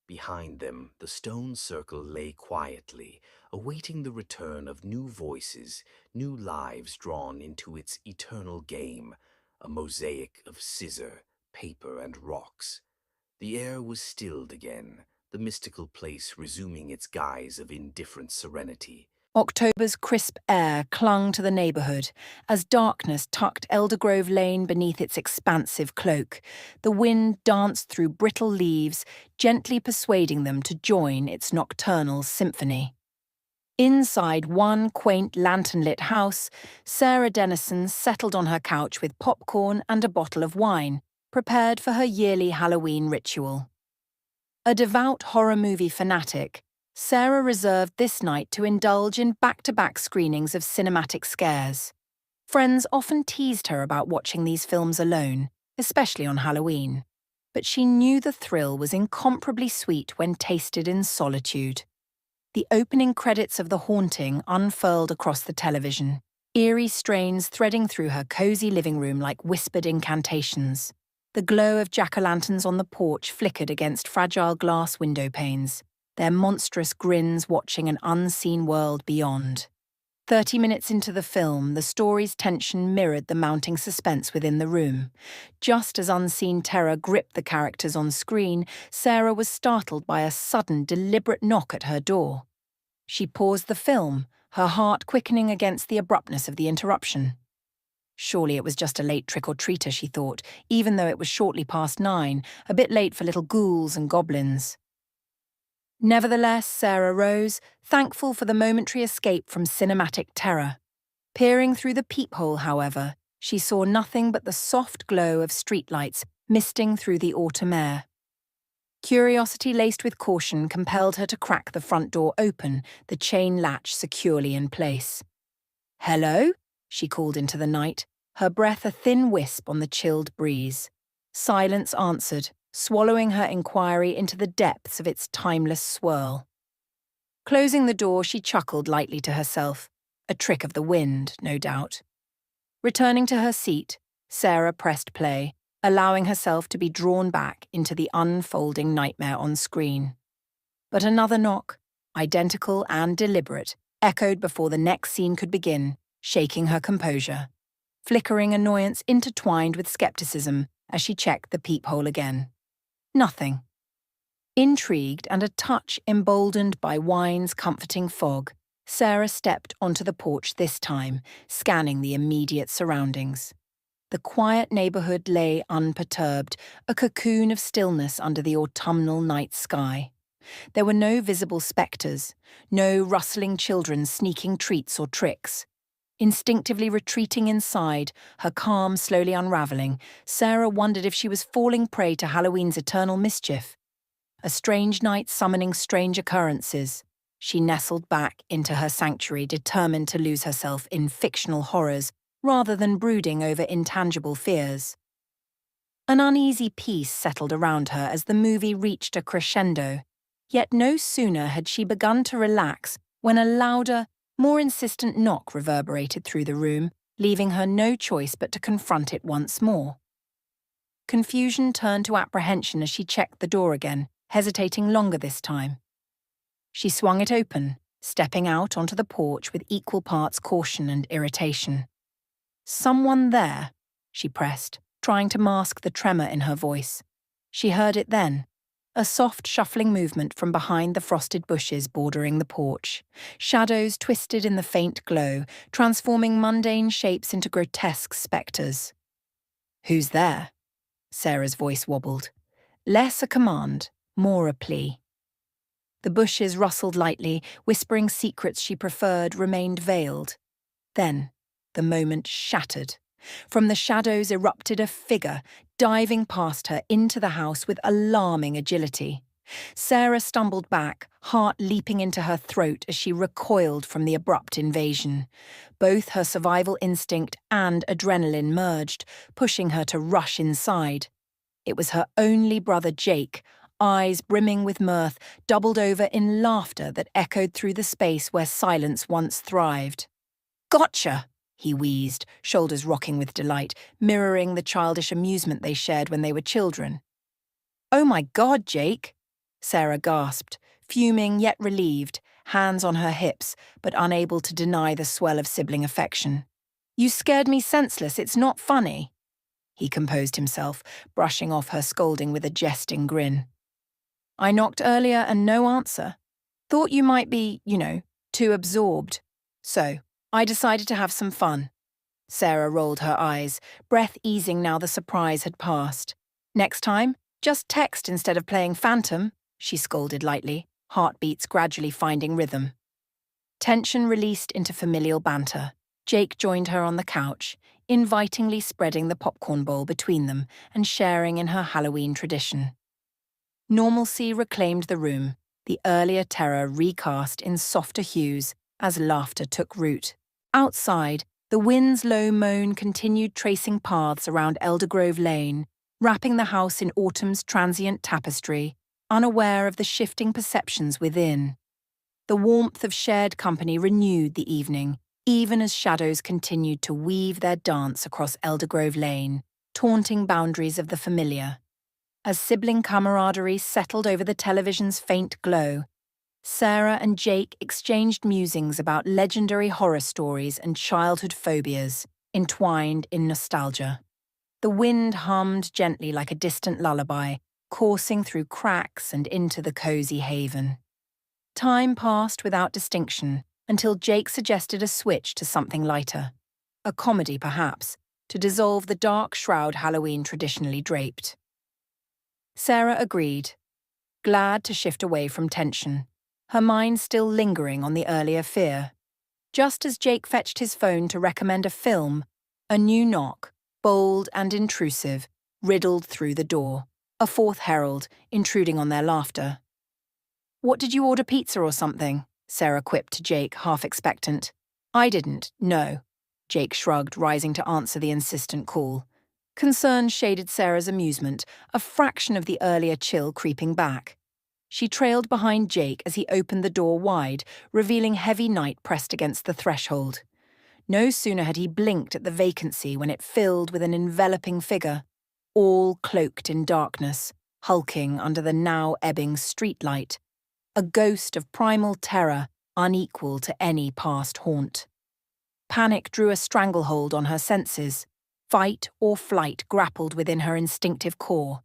A: Behind them, the stone circle lay quietly, awaiting the return of new voices, new lives drawn into its eternal game, a mosaic of scissor, paper, and rocks. The air was stilled again, the mystical place resuming its guise of indifferent serenity.
C: October's crisp air clung to the neighbourhood as darkness tucked Eldergrove Lane beneath its expansive cloak. The wind danced through brittle leaves, gently persuading them to join its nocturnal symphony. Inside one quaint lantern-lit house, Sarah Dennison settled on her couch with popcorn and a bottle of wine, prepared for her yearly Halloween ritual. A devout horror movie fanatic, Sarah reserved this night to indulge in back-to-back screenings of cinematic scares. Friends often teased her about watching these films alone, especially on Halloween, but she knew the thrill was incomparably sweet when tasted in solitude. The opening credits of The Haunting unfurled across the television, eerie strains threading through her cozy living room like whispered incantations. The glow of jack-o'-lanterns on the porch flickered against fragile glass window panes, their monstrous grins watching an unseen world beyond. 30 minutes into the film, the story's tension mirrored the mounting suspense within the room. Just as unseen terror gripped the characters on screen, Sarah was startled by a sudden, deliberate knock at her door. She paused the film, her heart quickening against the abruptness of the interruption. Surely it was just a late trick-or-treater, she thought, even though it was shortly past 9, a bit late for little ghouls and goblins. Nevertheless, Sarah rose, thankful for the momentary escape from cinematic terror. Peering through the peephole, however, she saw nothing but the soft glow of streetlights misting through the autumn air. Curiosity laced with caution compelled her to crack the front door open, the chain latch securely in place. "Hello?" she called into the night, her breath a thin wisp on the chilled breeze. Silence answered, swallowing her inquiry into the depths of its timeless swirl. Closing the door, she chuckled lightly to herself, a trick of the wind, no doubt. Returning to her seat, Sarah pressed play, allowing herself to be drawn back into the unfolding nightmare on screen. But another knock, identical and deliberate, echoed before the next scene could begin, shaking her composure. Flickering annoyance intertwined with skepticism as she checked the peephole again. Nothing. Intrigued and a touch emboldened by wine's comforting fog, Sarah stepped onto the porch this time, scanning the immediate surroundings. The quiet neighborhood lay unperturbed, a cocoon of stillness under the autumnal night sky. There were no visible specters, no rustling children sneaking treats or tricks. Instinctively retreating inside, her calm slowly unraveling, Sarah wondered if she was falling prey to Halloween's eternal mischief. A strange night summoning strange occurrences. She nestled back into her sanctuary, determined to lose herself in fictional horrors rather than brooding over intangible fears. An uneasy peace settled around her as the movie reached a crescendo, yet no sooner had she begun to relax when a louder, more insistent knock reverberated through the room, leaving her no choice but to confront it once more. Confusion turned to apprehension as she checked the door again, hesitating longer this time. She swung it open, stepping out onto the porch with equal parts caution and irritation. "Someone there," she pressed, trying to mask the tremor in her voice. She heard it then. A soft shuffling movement from behind the frosted bushes bordering the porch. Shadows twisted in the faint glow, transforming mundane shapes into grotesque spectres. "Who's there?" Sarah's voice wobbled. Less a command, more a plea. The bushes rustled lightly, whispering secrets she preferred remained veiled. Then, the moment shattered. From the shadows erupted a figure, diving past her into the house with alarming agility. Sarah stumbled back, heart leaping into her throat as she recoiled from the abrupt invasion. Both her survival instinct and adrenaline merged, pushing her to rush inside. It was her only brother Jake, eyes brimming with mirth, doubled over in laughter that echoed through the space where silence once thrived. "Gotcha!" he wheezed, shoulders rocking with delight, mirroring the childish amusement they shared when they were children. "Oh my God, Jake!" Sarah gasped, fuming yet relieved, hands on her hips, but unable to deny the swell of sibling affection. "You scared me senseless, it's not funny." He composed himself, brushing off her scolding with a jesting grin. "I knocked earlier and no answer. Thought you might be, too absorbed. So, I decided to have some fun." Sarah rolled her eyes, breath easing now the surprise had passed. "Next time, just text instead of playing Phantom," she scolded lightly, heartbeats gradually finding rhythm. Tension released into familial banter. Jake joined her on the couch, invitingly spreading the popcorn bowl between them and sharing in her Halloween tradition. Normalcy reclaimed the room, the earlier terror recast in softer hues as laughter took root. Outside, the wind's low moan continued tracing paths around Eldergrove Lane, wrapping the house in autumn's transient tapestry, unaware of the shifting perceptions within. The warmth of shared company renewed the evening, even as shadows continued to weave their dance across Eldergrove Lane, taunting boundaries of the familiar. As sibling camaraderie settled over the television's faint glow, Sarah and Jake exchanged musings about legendary horror stories and childhood phobias, entwined in nostalgia. The wind hummed gently like a distant lullaby, coursing through cracks and into the cozy haven. Time passed without distinction until Jake suggested a switch to something lighter. A comedy, perhaps, to dissolve the dark shroud Halloween traditionally draped. Sarah agreed, glad to shift away from tension, her mind still lingering on the earlier fear. Just as Jake fetched his phone to recommend a film, a new knock, bold and intrusive, riddled through the door, a fourth herald intruding on their laughter. "What, did you order pizza or something?" Sarah quipped to Jake, half expectant. "I didn't, no." Jake shrugged, rising to answer the insistent call. Concern shaded Sarah's amusement, a fraction of the earlier chill creeping back. She trailed behind Jake as he opened the door wide, revealing heavy night pressed against the threshold. No sooner had he blinked at the vacancy when it filled with an enveloping figure, all cloaked in darkness, hulking under the now ebbing streetlight, a ghost of primal terror unequal to any past haunt. Panic drew a stranglehold on her senses. Fight or flight grappled within her instinctive core.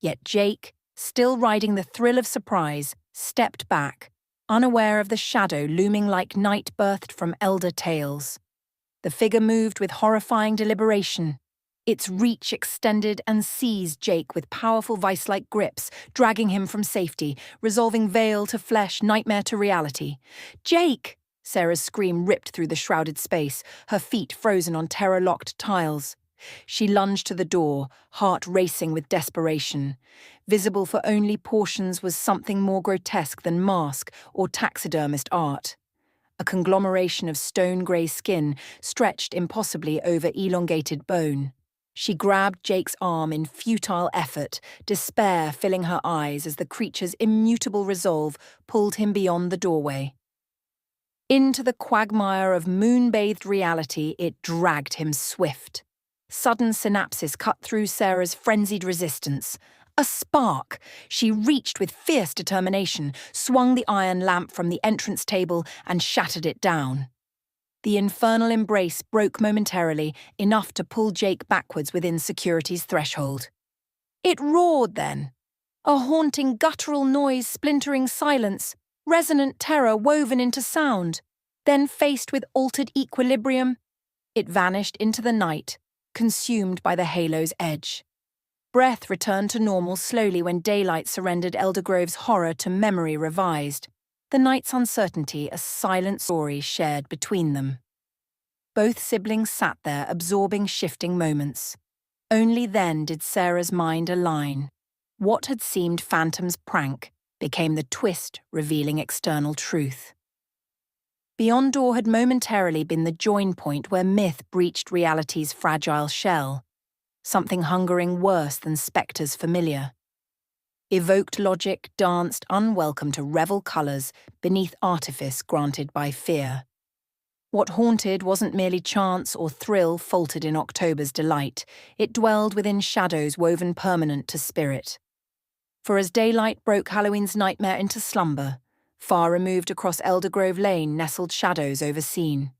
C: Yet Jake, still riding the thrill of surprise, stepped back, unaware of the shadow looming like night birthed from elder tales. The figure moved with horrifying deliberation. Its reach extended and seized Jake with powerful vice-like grips, dragging him from safety, resolving veil to flesh, nightmare to reality. "Jake!" Sarah's scream ripped through the shrouded space, her feet frozen on terror-locked tiles. She lunged to the door, heart racing with desperation. Visible for only portions was something more grotesque than mask or taxidermist art. A conglomeration of stone-grey skin stretched impossibly over elongated bone. She grabbed Jake's arm in futile effort, despair filling her eyes as the creature's immutable resolve pulled him beyond the doorway. Into the quagmire of moon-bathed reality it dragged him swift. Sudden synapses cut through Sarah's frenzied resistance. A spark! She reached with fierce determination, swung the iron lamp from the entrance table and shattered it down. The infernal embrace broke momentarily, enough to pull Jake backwards within security's threshold. It roared then. A haunting guttural noise splintering silence, resonant terror woven into sound. Then, faced with altered equilibrium, it vanished into the night, consumed by the halo's edge. Breath returned to normal slowly when daylight surrendered Eldergrove's horror to memory revised, the night's uncertainty a silent story shared between them. Both siblings sat there absorbing shifting moments. Only then did Sarah's mind align. What had seemed Phantom's prank became the twist revealing external truth. Beyond Door had momentarily been the join point where myth breached reality's fragile shell, something hungering worse than spectres familiar. Evoked logic danced unwelcome to revel colours beneath artifice granted by fear. What haunted wasn't merely chance or thrill faltered in October's delight. It dwelled within shadows woven permanent to spirit. For as daylight broke Halloween's nightmare into slumber, far removed across Eldergrove Lane nestled shadows overseen.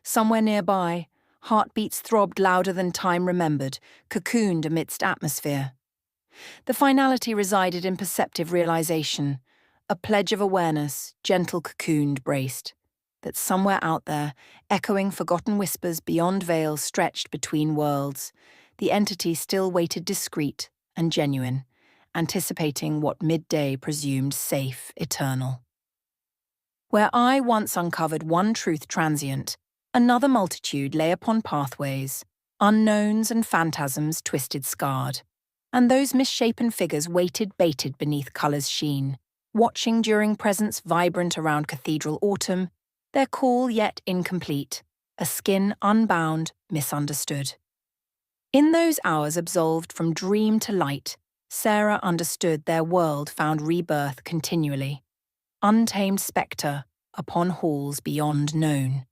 C: Somewhere nearby, heartbeats throbbed louder than time remembered, cocooned amidst atmosphere. The finality resided in perceptive realization, a pledge of awareness, gentle cocooned braced, that somewhere out there, echoing forgotten whispers beyond veils stretched between worlds, the entity still waited discreet and genuine, anticipating what midday presumed safe, eternal. Where I once uncovered one truth transient, another multitude lay upon pathways, unknowns and phantasms twisted scarred, and those misshapen figures waited baited beneath colour's sheen, watching during presence vibrant around cathedral autumn, their call yet incomplete, a skin unbound, misunderstood. In those hours absolved from dream to light, Sarah understood their world found rebirth continually, untamed spectre upon halls beyond known.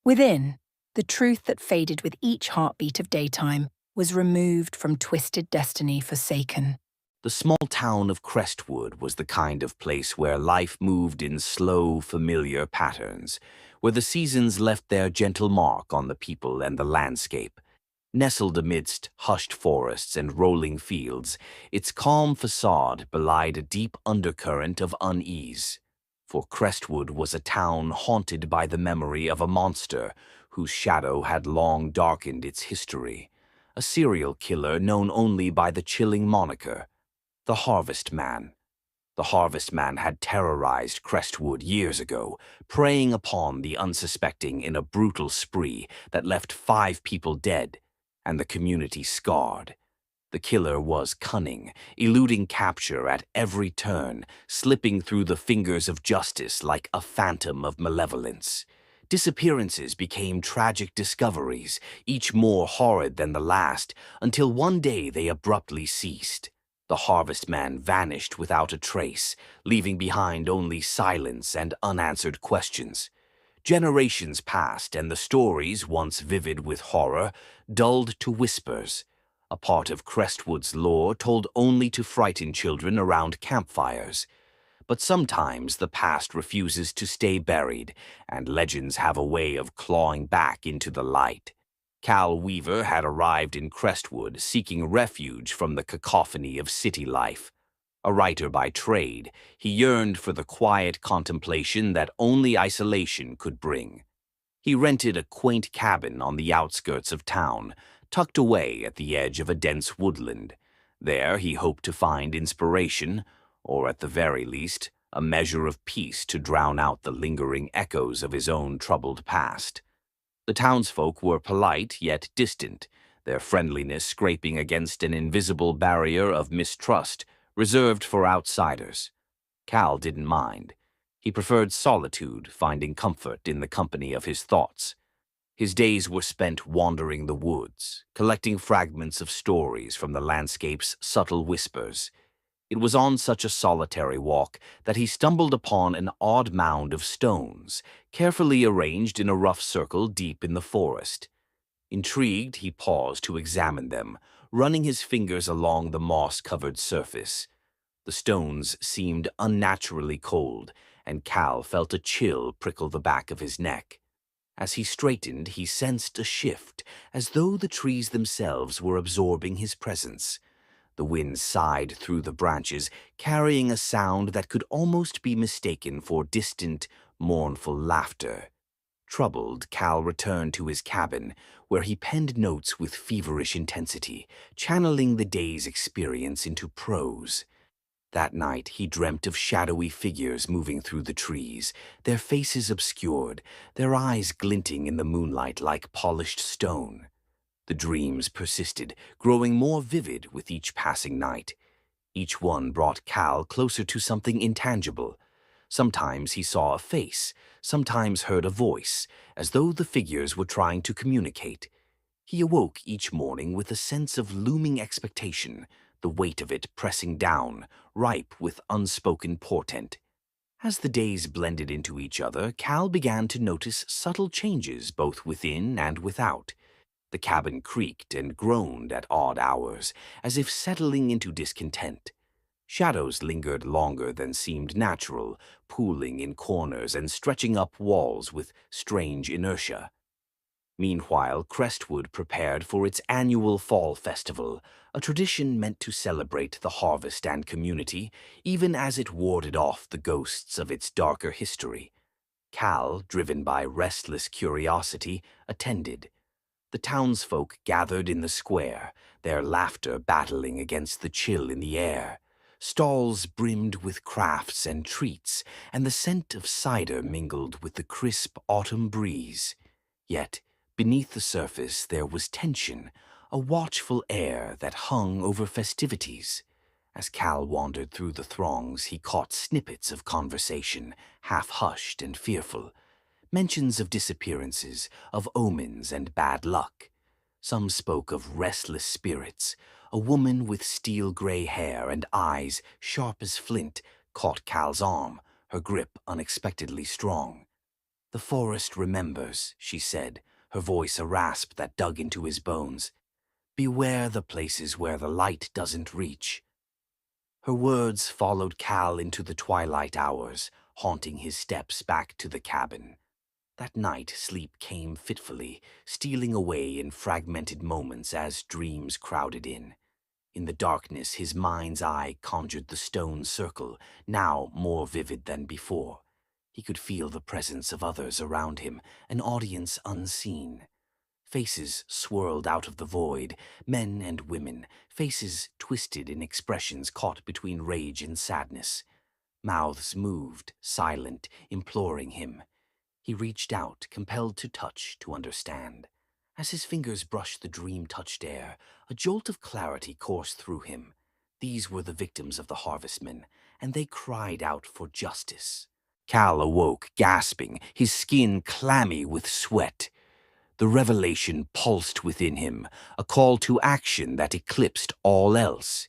C: Within, the truth that faded with each heartbeat of daytime was removed from twisted destiny forsaken.
A: The small town of Crestwood was the kind of place where life moved in slow, familiar patterns, where the seasons left their gentle mark on the people and the landscape. Nestled amidst hushed forests and rolling fields, its calm facade belied a deep undercurrent of unease. For Crestwood was a town haunted by the memory of a monster whose shadow had long darkened its history, a serial killer known only by the chilling moniker, the Harvest Man. The Harvest Man had terrorized Crestwood years ago, preying upon the unsuspecting in a brutal spree that left 5 people dead and the community scarred. The killer was cunning, eluding capture at every turn, slipping through the fingers of justice like a phantom of malevolence. Disappearances became tragic discoveries, each more horrid than the last, until one day they abruptly ceased. The Harvest Man vanished without a trace, leaving behind only silence and unanswered questions. Generations passed, and the stories, once vivid with horror, dulled to whispers, a part of Crestwood's lore told only to frighten children around campfires. But sometimes the past refuses to stay buried, and legends have a way of clawing back into the light. Cal Weaver had arrived in Crestwood seeking refuge from the cacophony of city life. A writer by trade, he yearned for the quiet contemplation that only isolation could bring. He rented a quaint cabin on the outskirts of town, tucked away at the edge of a dense woodland. There he hoped to find inspiration, or at the very least, a measure of peace to drown out the lingering echoes of his own troubled past. The townsfolk were polite yet distant, their friendliness scraping against an invisible barrier of mistrust reserved for outsiders. Cal didn't mind. He preferred solitude, finding comfort in the company of his thoughts. His days were spent wandering the woods, collecting fragments of stories from the landscape's subtle whispers. It was on such a solitary walk that he stumbled upon an odd mound of stones, carefully arranged in a rough circle deep in the forest. Intrigued, he paused to examine them, running his fingers along the moss-covered surface. The stones seemed unnaturally cold, and Cal felt a chill prickle the back of his neck. As he straightened, he sensed a shift, as though the trees themselves were absorbing his presence. The wind sighed through the branches, carrying a sound that could almost be mistaken for distant, mournful laughter. Troubled, Cal returned to his cabin, where he penned notes with feverish intensity, channeling the day's experience into prose. That night he dreamt of shadowy figures moving through the trees, their faces obscured, their eyes glinting in the moonlight like polished stone. The dreams persisted, growing more vivid with each passing night. Each one brought Cal closer to something intangible. Sometimes he saw a face, sometimes heard a voice, as though the figures were trying to communicate. He awoke each morning with a sense of looming expectation, the weight of it pressing down, ripe with unspoken portent. As the days blended into each other, Cal began to notice subtle changes both within and without. The cabin creaked and groaned at odd hours, as if settling into discontent. Shadows lingered longer than seemed natural, pooling in corners and stretching up walls with strange inertia. Meanwhile, Crestwood prepared for its annual fall festival, a tradition meant to celebrate the harvest and community, even as it warded off the ghosts of its darker history. Cal, driven by restless curiosity, attended. The townsfolk gathered in the square, their laughter battling against the chill in the air. Stalls brimmed with crafts and treats, and the scent of cider mingled with the crisp autumn breeze. Yet, beneath the surface there was tension, a watchful air that hung over festivities. As Cal wandered through the throngs, he caught snippets of conversation, half-hushed and fearful. Mentions of disappearances, of omens and bad luck. Some spoke of restless spirits. A woman with steel-gray hair and eyes sharp as flint caught Cal's arm, her grip unexpectedly strong. "The forest remembers," she said, her voice a rasp that dug into his bones. "Beware the places where the light doesn't reach." Her words followed Cal into the twilight hours, haunting his steps back to the cabin. That night, sleep came fitfully, stealing away in fragmented moments as dreams crowded in. In the darkness, his mind's eye conjured the stone circle, now more vivid than before. He could feel the presence of others around him, an audience unseen. Faces swirled out of the void, men and women, faces twisted in expressions caught between rage and sadness. Mouths moved, silent, imploring him. He reached out, compelled to touch, to understand. As his fingers brushed the dream-touched air, a jolt of clarity coursed through him. These were the victims of the harvestmen, and they cried out for justice. Cal awoke, gasping, his skin clammy with sweat. The revelation pulsed within him, a call to action that eclipsed all else.